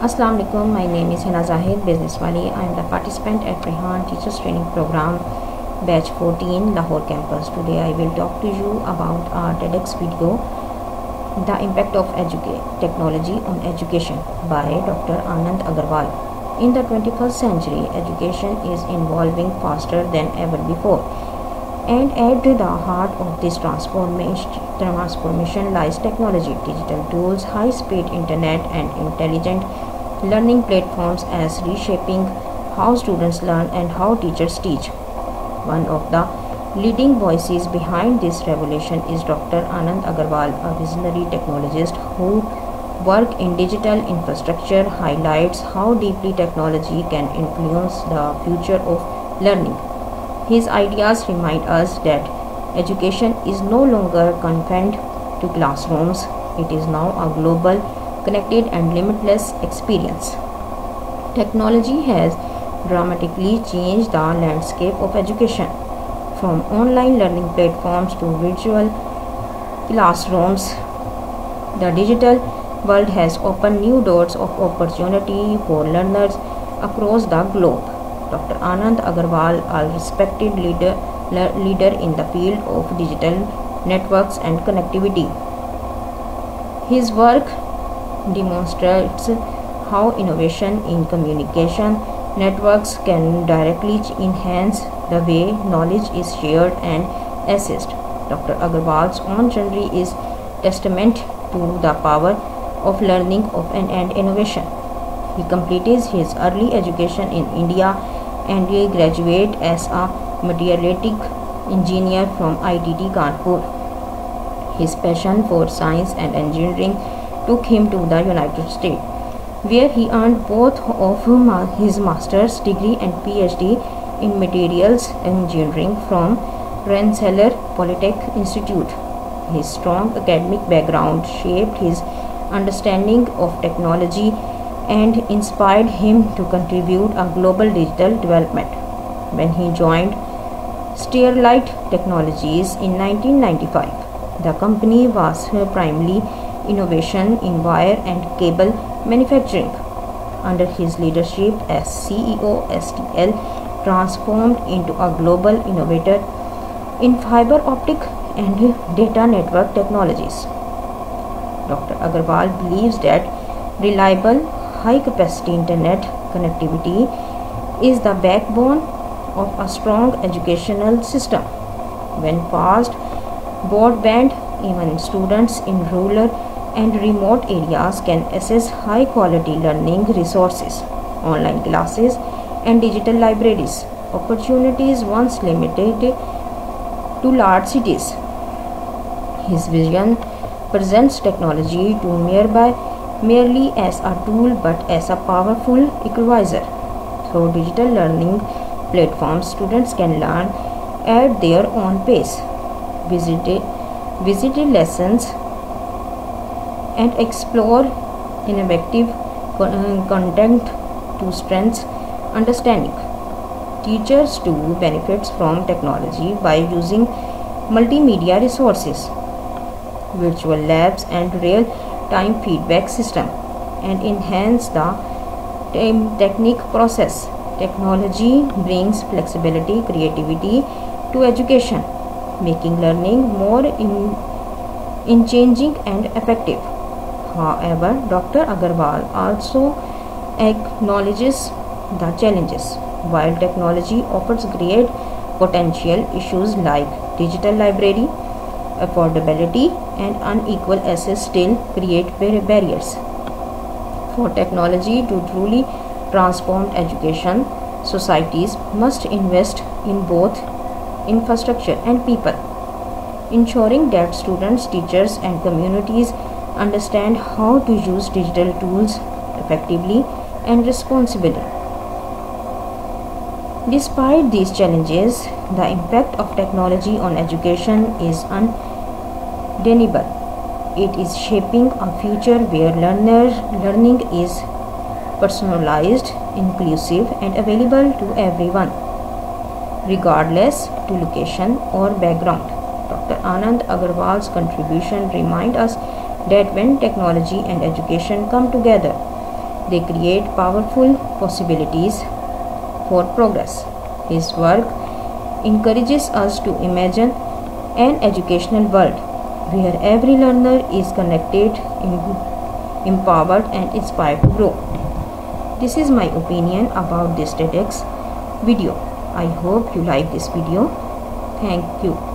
Assalamu alaikum. My name is Hina Zahid, business wali. I am the participant at Rehan Teachers Training Program, Batch 14, Lahore campus. Today I will talk to you about our TEDx video, The Impact of Technology on Education by Dr. Anand Agarwal. In the 21st century, education is evolving faster than ever before. And at the heart of this transformation lies technology, digital tools, high-speed internet, and intelligent learning platforms as reshaping how students learn and how teachers teach. One of the leading voices behind this revolution is Dr. Anand Agarwal, a visionary technologist who work in digital infrastructure, highlights how deeply technology can influence the future of learning. His ideas remind us that education is no longer confined to classrooms. It is now a global, connected and limitless experience. Technology has dramatically changed the landscape of education. From online learning platforms to virtual classrooms, the digital world has opened new doors of opportunity for learners across the globe. Dr. Anand Agarwal, a respected leader in the field of digital networks and connectivity. His work demonstrates how innovation in communication networks can directly enhance the way knowledge is shared and assessed. Dr. Agarwal's own journey is testament to the power of learning and innovation. He completed his early education in India and he graduated as a materialistic engineer from ITT Kanpur. His passion for science and engineering took him to the United States, where he earned both of his master's degree and PhD in materials engineering from Rensselaer Polytechnic Institute. His strong academic background shaped his understanding of technology and inspired him to contribute a global digital development. When he joined Sterilite Technologies in 1995, the company was primarily innovation in wire and cable manufacturing. Under his leadership as CEO, STL transformed into a global innovator in fiber optic and data network technologies. Dr. Agarwal believes that reliable, high-capacity internet connectivity is the backbone of a strong educational system. When fast broadband, even students in rural and remote areas can access high-quality learning resources, online classes, and digital libraries. Opportunities once limited to large cities. His vision presents technology to merely as a tool but as a powerful equalizer. Through digital learning platforms, students can learn at their own pace, visit lessons, and explore innovative content to strengthen understanding. Teachers too benefit from technology by using multimedia resources, virtual labs, and real-time feedback system, and enhance the technique process. Technology brings flexibility, creativity to education, making learning more engaging and effective. However, Dr. Agarwal also acknowledges the challenges. While technology offers great potential, issues like digital library, affordability, and unequal access still create barriers. For technology to truly transform education, societies must invest in both infrastructure and people, ensuring that students, teachers, and communities understand how to use digital tools effectively and responsibly. Despite these challenges, the impact of technology on education is undeniable. It is shaping a future where learning is personalized, inclusive, and available to everyone, regardless to location or background. Dr. Anand Agarwal's contribution reminds us that when technology and education come together, They create powerful possibilities for progress. His work encourages us to imagine an educational world where every learner is connected, empowered, and inspired to grow. This is my opinion about this TEDx video. I hope you like this video. Thank you.